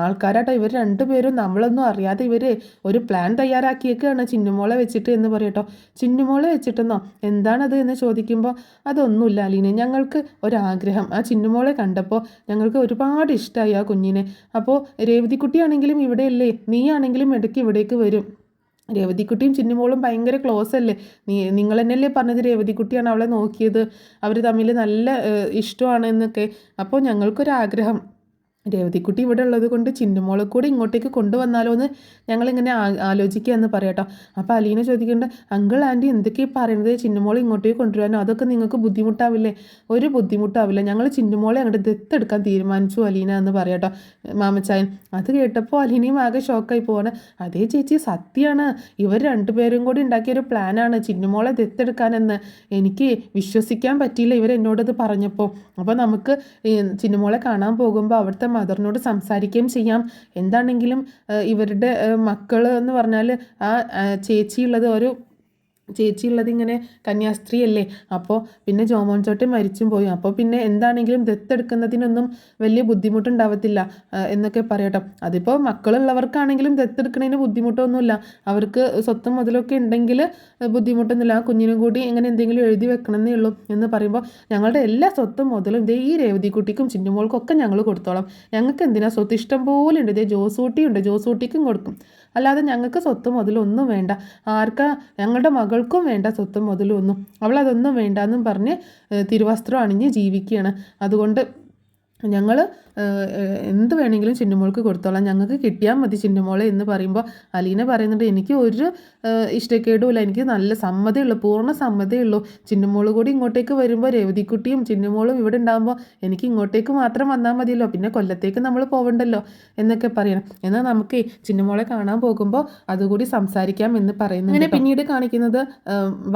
ആൾക്കാരാട്ടോ, ഇവർ രണ്ടുപേരും നമ്മളൊന്നും അറിയാതെ ഇവർ ഒരു പ്ലാൻ തയ്യാറാക്കിയേക്കാണ് ചിന്നുമോളെ വെച്ചിട്ട് എന്ന് പറയട്ടോ. ചിന്നുമോളെ വെച്ചിട്ടെന്നോ, എന്താണത് എന്ന് ചോദിക്കുമ്പോൾ, അതൊന്നുമില്ല അലീന, ഞങ്ങൾക്ക് ഒരാഗ്രഹം, ആ ചിന്നുമോളെ കണ്ടപ്പോൾ ഞങ്ങൾക്ക് ഒരുപാട് ഇഷ്ടമായി ആ കുഞ്ഞിനെ. അപ്പോൾ രേവതിക്കുട്ടിയാണെങ്കിലും ഇവിടെയല്ലേ, നീ ആണെങ്കിലും ഇടയ്ക്ക് ഇവിടേക്ക് വരും, രേവതിക്കുട്ടിയും ചിന്നുമോളും ഭയങ്കര ക്ലോസ് അല്ലേ, നിങ്ങൾ തന്നെയല്ലേ പറഞ്ഞത് രേവതിക്കുട്ടിയാണ് അവളെ നോക്കിയത്, അവർ തമ്മിൽ നല്ല ഇഷ്ടമാണ് എന്നൊക്കെ. അപ്പോൾ ഞങ്ങൾക്കൊരാഗ്രഹം, രേവതിക്കുട്ടി ഇവിടെ ഉള്ളത് കൊണ്ട് ചിന്നുമോളെ കൂടി ഇങ്ങോട്ടേക്ക് കൊണ്ടുവന്നാലോ എന്ന് ഞങ്ങളിങ്ങനെ ആലോചിക്കുക എന്ന് പറയാട്ടോ. അപ്പോൾ അലീന ചോദിക്കുന്നുണ്ട്, അങ്കിൾ ആൻറ്റി എന്തൊക്കെയാണ് പറയുന്നത്, ചിന്നുമോളെ ഇങ്ങോട്ടേക്ക് കൊണ്ടുവരാനോ, അതൊക്കെ നിങ്ങൾക്ക് ബുദ്ധിമുട്ടാവില്ലേ? ഒരു ബുദ്ധിമുട്ടാവില്ല, ഞങ്ങൾ ചിന്നുമോളെ അങ്ങോട്ട് ദത്തെടുക്കാൻ തീരുമാനിച്ചു അലീന എന്ന് പറയാട്ടോ മാമച്ചായൻ. അത് കേട്ടപ്പോൾ അലീനയും ആകെ ഷോക്കായി പോവാണ്. അതേ ചേച്ചി, സത്യമാണ്, ഇവർ രണ്ടുപേരും കൂടി ഉണ്ടാക്കിയൊരു പ്ലാനാണ് ചിന്നുമോളെ ദത്തെടുക്കാനെന്ന്. എനിക്ക് വിശ്വസിക്കാൻ പറ്റിയില്ല ഇവരെന്നോടത് പറഞ്ഞപ്പോൾ. അപ്പോൾ നമുക്ക് ചിന്നുമോളെ കാണാൻ പോകുമ്പോൾ അവിടുത്തെ മദറിനോട് സംസാരിക്കുകയും ചെയ്യാം. എന്താണെങ്കിലും ഇവരുടെ മക്കൾ എന്ന് പറഞ്ഞാൽ ആ ചേച്ചിയുള്ളത് ഇങ്ങനെ കന്യാസ്ത്രീ അല്ലേ. അപ്പോൾ പിന്നെ ജോമോൻ ചോട്ടെ മരിച്ചും പോയി. അപ്പോൾ പിന്നെ എന്താണെങ്കിലും ദത്തെടുക്കുന്നതിനൊന്നും വലിയ ബുദ്ധിമുട്ടുണ്ടാവത്തില്ല എന്നൊക്കെ പറയട്ടോ. അതിപ്പോൾ മക്കളുള്ളവർക്കാണെങ്കിലും ദത്തെടുക്കുന്നതിന് ബുദ്ധിമുട്ടൊന്നുമില്ല, അവർക്ക് സ്വത്തും മുതലൊക്കെ ഉണ്ടെങ്കിൽ ബുദ്ധിമുട്ടൊന്നുമില്ല. ആ കുഞ്ഞിനും കൂടി ഇങ്ങനെ എന്തെങ്കിലും എഴുതി വെക്കണമെന്നേ ഉള്ളൂ എന്ന് പറയുമ്പോൾ, ഞങ്ങളുടെ എല്ലാ സ്വത്തും മുതലും ഇതേ ഈ രേവതിക്കുട്ടിക്കും ചിന്നുമോൾക്കും ഒക്കെ ഞങ്ങൾ കൊടുത്തോളാം, ഞങ്ങൾക്ക് എന്തിനാ സ്വത്ത്, ഇഷ്ടം പോലെ ഉണ്ട്, ഇതേ ജോസൂട്ടിയുണ്ട്, ജോസൂട്ടിക്കും കൊടുക്കും, അല്ലാതെ ഞങ്ങൾക്ക് സ്വത്ത് മുതലൊന്നും വേണ്ട, ആർക്കാ ഞങ്ങളുടെ മകൾക്കും വേണ്ട സ്വത്ത് മുതലൊന്നും, അവളതൊന്നും വേണ്ടെന്നും പറഞ്ഞ് തിരുവസ്ത്രം അണിഞ്ഞ് ജീവിക്കുകയാണ്. അതുകൊണ്ട് ഞങ്ങൾ എന്ത് വേണമെങ്കിലും ചിന്നുമോൾക്ക് കൊടുത്തോളാം, ഞങ്ങൾക്ക് കിട്ടിയാൽ മതി ചിന്നുമോളെ എന്ന് പറയുമ്പോൾ അലീന പറയുന്നുണ്ട്, എനിക്ക് ഒരു ഇഷ്ടക്കേടുമില്ല, എനിക്ക് നല്ല സമ്മതമുള്ളൂ, പൂർണ്ണ സമ്മതമുള്ളൂ. ചിന്നുമോൾ കൂടി ഇങ്ങോട്ടേക്ക് വരുമ്പോൾ രേവതിക്കുട്ടിയും ചിന്നുമോളും ഇവിടെ ഉണ്ടാകുമ്പോൾ എനിക്ക് ഇങ്ങോട്ടേക്ക് മാത്രം വന്നാൽ മതിയല്ലോ, പിന്നെ കൊല്ലത്തേക്ക് നമ്മൾ പോകണ്ടല്ലോ എന്നൊക്കെ പറയണം. എന്നാൽ നമുക്ക് ചിന്നുമോളെ കാണാൻ പോകുമ്പോൾ അതുകൂടി സംസാരിക്കാം എന്ന് പറയുന്നു. അങ്ങനെ പിന്നീട് കാണിക്കുന്നത്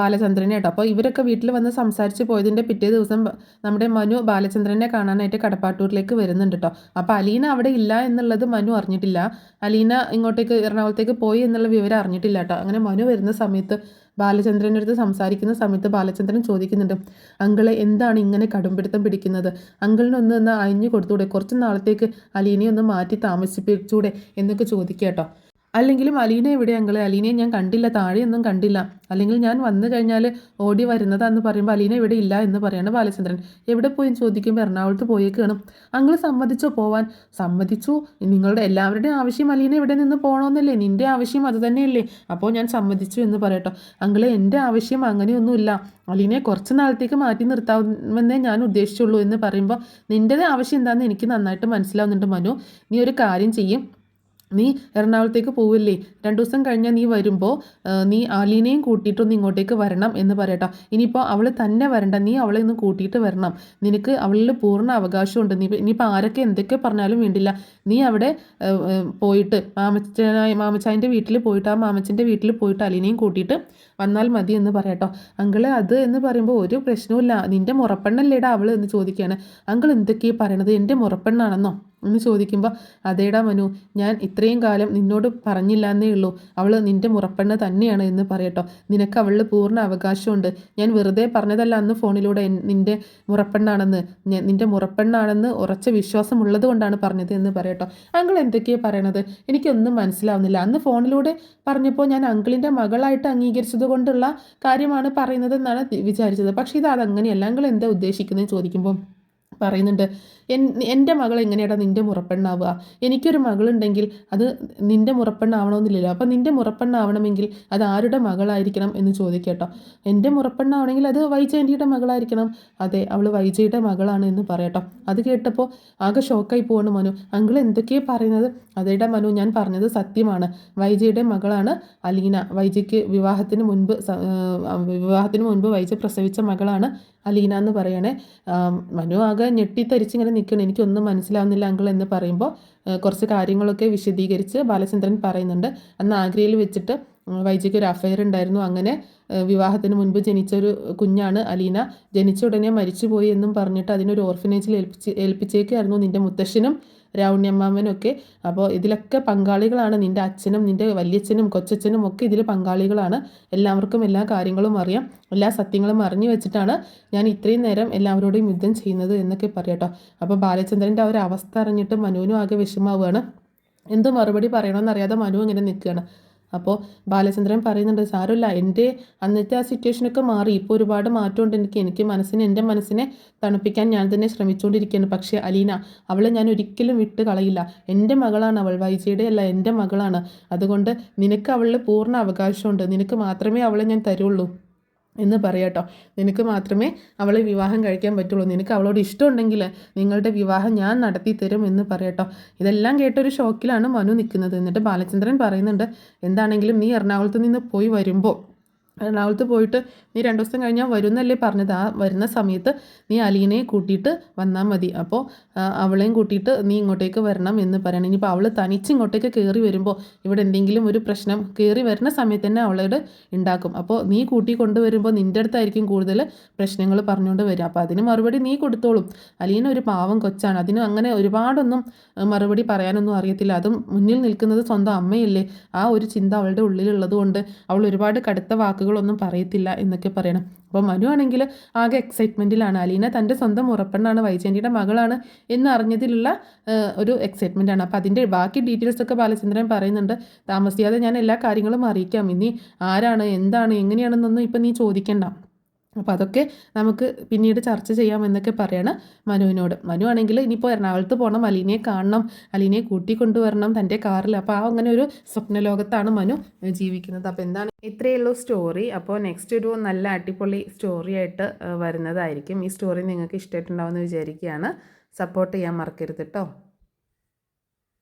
ബാലചന്ദ്രനെ കേട്ടോ. അപ്പോൾ ഇവരൊക്കെ വീട്ടിൽ വന്ന് സംസാരിച്ച് പോയതിൻ്റെ പിറ്റേ ദിവസം നമ്മുടെ മനു ബാലചന്ദ്രനെ കാണാനായിട്ട് കടപ്പാട്ടൂരിലേക്ക് വരുന്നുണ്ട് കേട്ടോ. അപ്പോൾ അലീന അവിടെ ഇല്ല എന്നുള്ളത് മനു അറിഞ്ഞിട്ടില്ല, അലീന ഇങ്ങോട്ടേക്ക് എറണാകുളത്തേക്ക് പോയി എന്നുള്ള വിവരം അറിഞ്ഞിട്ടില്ല കേട്ടോ. അങ്ങനെ മനു വരുന്ന സമയത്ത് ബാലചന്ദ്രൻ്റെ അടുത്ത് സംസാരിക്കുന്ന സമയത്ത് ബാലചന്ദ്രൻ ചോദിക്കുന്നുണ്ട്, അങ്കിളെ എന്താണ് ഇങ്ങനെ കടുംപിടുത്തം പിടിക്കുന്നത്, അങ്കിളിനൊന്ന് അയഞ്ഞു കൊടുത്തൂടെ, കുറച്ച് നാളത്തേക്ക് അലീനയെ ഒന്ന് മാറ്റി താമസിപ്പിച്ചൂടെ എന്നൊക്കെ ചോദിക്കുക കേട്ടോ. അല്ലെങ്കിലും അലീന എവിടെ അങ്കിളെ, അലീനയെ ഞാൻ കണ്ടില്ല, താഴെയൊന്നും കണ്ടില്ല, അല്ലെങ്കിൽ ഞാൻ വന്നു കഴിഞ്ഞാൽ ഓടി വരുന്നതാന്ന് പറയുമ്പോൾ അലീന ഇവിടെ ഇല്ല എന്ന് പറയാണ് ബാലചന്ദ്രൻ. എവിടെ പോയി ചോദിക്കുമ്പോൾ എറണാകുളത്ത് പോയേക്കാണ്. അങ്കിൾ സമ്മതിച്ചോ പോവാൻ? സമ്മതിച്ചു, നിങ്ങളുടെ എല്ലാവരുടെയും ആവശ്യം അലീന ഇവിടെ നിന്ന് പോകണമെന്നല്ലേ, നിൻ്റെ ആവശ്യം അത് തന്നെയല്ലേ, അപ്പോൾ ഞാൻ സമ്മതിച്ചു എന്ന് പറയട്ടോ. അങ്കിളെ എൻ്റെ ആവശ്യം അങ്ങനെയൊന്നുമില്ല, അലീനയെ കുറച്ച് നാളത്തേക്ക് മാറ്റി നിർത്താമെന്നേ ഞാൻ ഉദ്ദേശിച്ചുള്ളൂ എന്ന് പറയുമ്പോൾ, നിൻ്റെ ആവശ്യം എന്താണെന്ന് എനിക്ക് നന്നായിട്ട് മനസ്സിലാവുന്നുണ്ട് മനു, നീ ഒരു കാര്യം ചെയ്യും, നീ എറണാകുളത്തേക്ക് പോവില്ലേ, 2 ദിവസം കഴിഞ്ഞാൽ നീ വരുമ്പോൾ നീ അലീനയും കൂട്ടിയിട്ടൊന്ന് ഇങ്ങോട്ടേക്ക് വരണം എന്ന് പറയട്ടോ. ഇനിയിപ്പോൾ അവൾ തന്നെ വരണ്ട, നീ അവളെ ഒന്ന് കൂട്ടിയിട്ട് വരണം, നിനക്ക് അവളിൽ പൂർണ്ണ അവകാശമുണ്ട്, ഇനിയിപ്പോൾ ആരൊക്കെ എന്തൊക്കെ പറഞ്ഞാലും വേണ്ടില്ല, നീ അവിടെ പോയിട്ട് മാമച്ചായൻ്റെ വീട്ടിൽ പോയിട്ട് ആ മാമച്ചൻ്റെ വീട്ടിൽ പോയിട്ട് അലീനയും കൂട്ടിയിട്ട് വന്നാൽ മതി എന്ന് പറയട്ടോ. അങ്കിള് അത് എന്ന് പറയുമ്പോൾ ഒരു പ്രശ്നവുമില്ല, നിൻ്റെ മുറപ്പെണ്ണല്ലേടാ അവൾ എന്ന് ചോദിക്കുകയാണ്. അങ്കിൾ എന്തൊക്കെയാണ് പറയണത്, എൻ്റെ മുറപ്പെണ്ണാണെന്നോ എന്ന് ചോദിക്കുമ്പോൾ, അതേടാ മനു, ഞാൻ ഇത്രയും കാലം നിന്നോട് പറഞ്ഞില്ല എന്നേ ഉള്ളൂ, അവൾ നിൻ്റെ മുറപ്പെണ്ണ് തന്നെയാണ് എന്ന് പറയട്ടോ. നിനക്ക് അവളിൽ പൂർണ്ണ അവകാശമുണ്ട്, ഞാൻ വെറുതെ പറഞ്ഞതല്ല അന്ന് ഫോണിലൂടെ നിൻ്റെ മുറപ്പെണ്ണാണെന്ന്, നിൻ്റെ മുറപ്പെണ്ണാണെന്ന് ഉറച്ച വിശ്വാസമുള്ളത് കൊണ്ടാണ് പറഞ്ഞത് എന്ന് പറയട്ടോ. അങ്കിൾ എന്തൊക്കെയാണ് പറയണത്, എനിക്കൊന്നും മനസ്സിലാവുന്നില്ല, അന്ന് ഫോണിലൂടെ പറഞ്ഞപ്പോൾ ഞാൻ അങ്കിളിൻ്റെ മകളായിട്ട് അംഗീകരിച്ചത് കൊണ്ടുള്ള കാര്യമാണ് പറയുന്നതെന്നാണ് വിചാരിച്ചത്, പക്ഷേ ഇത് അതങ്ങനെയല്ല, അങ്കിൾ എന്താ ഉദ്ദേശിക്കുന്നത് ചോദിക്കുമ്പോൾ പറയുന്നുണ്ട്, എൻ്റെ മകൾ എങ്ങനെയാടാ നിൻ്റെ മുറപ്പെണ്ണാവുക, എനിക്കൊരു മകളുണ്ടെങ്കിൽ അത് നിൻ്റെ മുറപ്പെണ്ണാവണമെന്നില്ലല്ലോ, അപ്പം നിൻ്റെ മുറപ്പെണ്ണാവണമെങ്കിൽ അത് ആരുടെ മകളായിരിക്കണം എന്ന് ചോദിക്കട്ടോ. എൻ്റെ മുറപ്പെണ്ണാവണമെങ്കിൽ അത് വൈജയന്തിയുടെ മകളായിരിക്കണം, അതെ അവൾ വൈജയുടെ മകളാണ് എന്ന് പറയട്ടോ. അത് കേട്ടപ്പോൾ ആകെ ഷോക്കായി പോവാണ് മനു. അങ്കിൾ എന്തൊക്കെയാണ് പറയുന്നത്? അതേടാ മനു, ഞാൻ പറഞ്ഞത് സത്യമാണ്, വൈജയുടെ മകളാണ് അലീന, വൈജയ്ക്ക് വിവാഹത്തിന് മുൻപ് വൈജ പ്രസവിച്ച മകളാണ് അലീന എന്ന് പറയണേ. മനു ആകെ ഞെട്ടിത്തരിച്ചിങ്ങനെ നിൽക്കണം, എനിക്കൊന്നും മനസ്സിലാവുന്നില്ല അങ്കിൾ എന്ന് പറയുമ്പോൾ കുറച്ച് കാര്യങ്ങളൊക്കെ വിശദീകരിച്ച് ബാലചന്ദ്രൻ പറയുന്നുണ്ട്. അന്ന് ആഗ്രയിൽ വെച്ചിട്ട് വൈജയ്ക്ക് ഒരു അഫയർ ഉണ്ടായിരുന്നു, അങ്ങനെ വിവാഹത്തിന് മുൻപ് ജനിച്ചൊരു കുഞ്ഞാണ് അലീന, ജനിച്ച ഉടനെ മരിച്ചുപോയി എന്നും പറഞ്ഞിട്ട് അതിനൊരു ഓർഫനേജിൽ ഏൽപ്പിച്ചേക്കായിരുന്നു നിൻ്റെ മുത്തശ്ശനും രാവുണ്യമ്മാവനും ഒക്കെ. അപ്പോൾ ഇതിലൊക്കെ പങ്കാളികളാണ് നിൻ്റെ അച്ഛനും നിൻ്റെ വല്യച്ഛനും കൊച്ചച്ഛനും ഒക്കെ ഇതിൽ പങ്കാളികളാണ്, എല്ലാവർക്കും എല്ലാ കാര്യങ്ങളും അറിയാം, എല്ലാ സത്യങ്ങളും അറിഞ്ഞു വെച്ചിട്ടാണ് ഞാൻ ഇത്രയും നേരം എല്ലാവരോടും യുദ്ധം ചെയ്യുന്നത് എന്നൊക്കെ പറയട്ടോ. അപ്പോൾ ബാലചന്ദ്രൻ്റെ ആ ഒരു അവസ്ഥ അറിഞ്ഞിട്ട് മനുവിനും ആകെ വിഷമാവുകയാണ്, എന്ത് മറുപടി പറയണമെന്നറിയാതെ മനു ഇങ്ങനെ നിൽക്കുകയാണ്. അപ്പോൾ ബാലചന്ദ്രൻ പറയുന്നുണ്ട്, സാരമില്ല, എൻ്റെ അന്നത്തെ ആ സിറ്റുവേഷനൊക്കെ മാറി, ഇപ്പോൾ ഒരുപാട് മാറ്റമുണ്ട് എനിക്ക് എൻ്റെ മനസ്സിനെ തണുപ്പിക്കാൻ ഞാൻ തന്നെ ശ്രമിച്ചുകൊണ്ടിരിക്കുകയാണ്, പക്ഷേ അലീന അവളെ ഞാൻ ഒരിക്കലും വിട്ട് കളയില്ല, എൻ്റെ മകളാണ് അവൾ, വൈജയുടെ അല്ല, എൻ്റെ മകളാണ്, അതുകൊണ്ട് നിനക്ക് അവളിൽ പൂർണ്ണ അവകാശമുണ്ട്, നിനക്ക് മാത്രമേ അവളെ ഞാൻ തരുള്ളൂ എന്ന് പറയാട്ടോ. നിനക്ക് മാത്രമേ അവളെ വിവാഹം കഴിക്കാൻ പറ്റുള്ളൂ, നിനക്ക് അവളോട് ഇഷ്ടമുണ്ടെങ്കിൽ നിങ്ങളുടെ വിവാഹം ഞാൻ നടത്തി തരും എന്ന് പറയട്ടോ. ഇതെല്ലാം കേട്ടൊരു ഷോക്കിലാണ് മനു നിൽക്കുന്നത്. എന്നിട്ട് ബാലചന്ദ്രൻ പറയുന്നുണ്ട്, എന്താണെങ്കിലും നീ എറണാകുളത്ത് നിന്ന് പോയി വരുമ്പോൾ, എറണാകുളത്ത് പോയിട്ട് നീ 2 ദിവസം കഴിഞ്ഞാൽ വരുന്നല്ലേ പറഞ്ഞത്, ആ വരുന്ന സമയത്ത് നീ അലീനയെ കൂട്ടിയിട്ട് വന്നാൽ മതി. അപ്പോൾ അവളെയും കൂട്ടിയിട്ട് നീ ഇങ്ങോട്ടേക്ക് വരണം എന്ന് പറയണം. ഇനിയിപ്പോൾ അവൾ തനിച്ച് ഇങ്ങോട്ടേക്ക് കയറി വരുമ്പോൾ ഇവിടെ എന്തെങ്കിലും ഒരു പ്രശ്നം കയറി വരുന്ന സമയത്ത് തന്നെ അവളോട് ഉണ്ടാക്കും. അപ്പോൾ നീ കൂട്ടി കൊണ്ടുവരുമ്പോൾ നിൻ്റെ അടുത്തായിരിക്കും കൂടുതൽ പ്രശ്നങ്ങൾ പറഞ്ഞുകൊണ്ട് വരിക. അപ്പോൾ അതിന് മറുപടി നീ കൊടുത്തോളും. അലീന ഒരു പാവം കൊച്ചാണ്, അതിന് അങ്ങനെ ഒരുപാടൊന്നും മറുപടി പറയാനൊന്നും അറിയത്തില്ല. അതും മുന്നിൽ നിൽക്കുന്നത് സ്വന്തം അമ്മയല്ലേ, ആ ഒരു ചിന്ത അവളുടെ ഉള്ളിലുള്ളത് കൊണ്ട് അവൾ ഒരുപാട് കടുത്ത വാക്കുകളൊന്നും പറയത്തില്ല എന്നൊക്കെ പറയണം. അപ്പോൾ മനു ആണെങ്കിൽ ആകെ എക്സൈറ്റ്മെൻറ്റിലാണ്. അലീന തൻ്റെ സ്വന്തം ഉറപ്പെണ്ണാണ്, വൈജയന്തിയുടെ മകളാണ് എന്ന് അറിഞ്ഞതിലുള്ള ഒരു എക്സൈറ്റ്മെൻറ്റാണ്. അപ്പോൾ അതിൻ്റെ ബാക്കി ഡീറ്റെയിൽസൊക്കെ ബാലചന്ദ്രൻ പറയുന്നുണ്ട്. താമസിയാതെ ഞാൻ എല്ലാ കാര്യങ്ങളും അറിയിക്കാം, ഇനി ആരാണ് എന്താണ് എങ്ങനെയാണെന്നൊന്നും ഇപ്പം നീ ചോദിക്കണ്ട, അപ്പോൾ അതൊക്കെ നമുക്ക് പിന്നീട് ചർച്ച ചെയ്യാമെന്നൊക്കെ പറയണം മനുവിനോട്. മനു ആണെങ്കിൽ ഇനിയിപ്പോൾ എറണാകുളത്ത് പോകണം, അലീനയെ കാണണം, അലീനയെ കൂട്ടിക്കൊണ്ടുവരണം തൻ്റെ കാറിൽ. അപ്പോൾ ആ അങ്ങനെ ഒരു സ്വപ്നലോകത്താണ് മനു ജീവിക്കുന്നത്. അപ്പോൾ എന്താണ്, ഇത്രയേ ഉള്ളൂ സ്റ്റോറി. അപ്പോൾ നെക്സ്റ്റ് ഒരു നല്ല അടിപൊളി സ്റ്റോറി ആയിട്ട് വരുന്നതായിരിക്കും. ഈ സ്റ്റോറി നിങ്ങൾക്ക് ഇഷ്ടമായിട്ടുണ്ടാവുമെന്ന് വിചാരിക്കുകയാണ്. സപ്പോർട്ട് ചെയ്യാൻ മറക്കരുത് കേട്ടോ.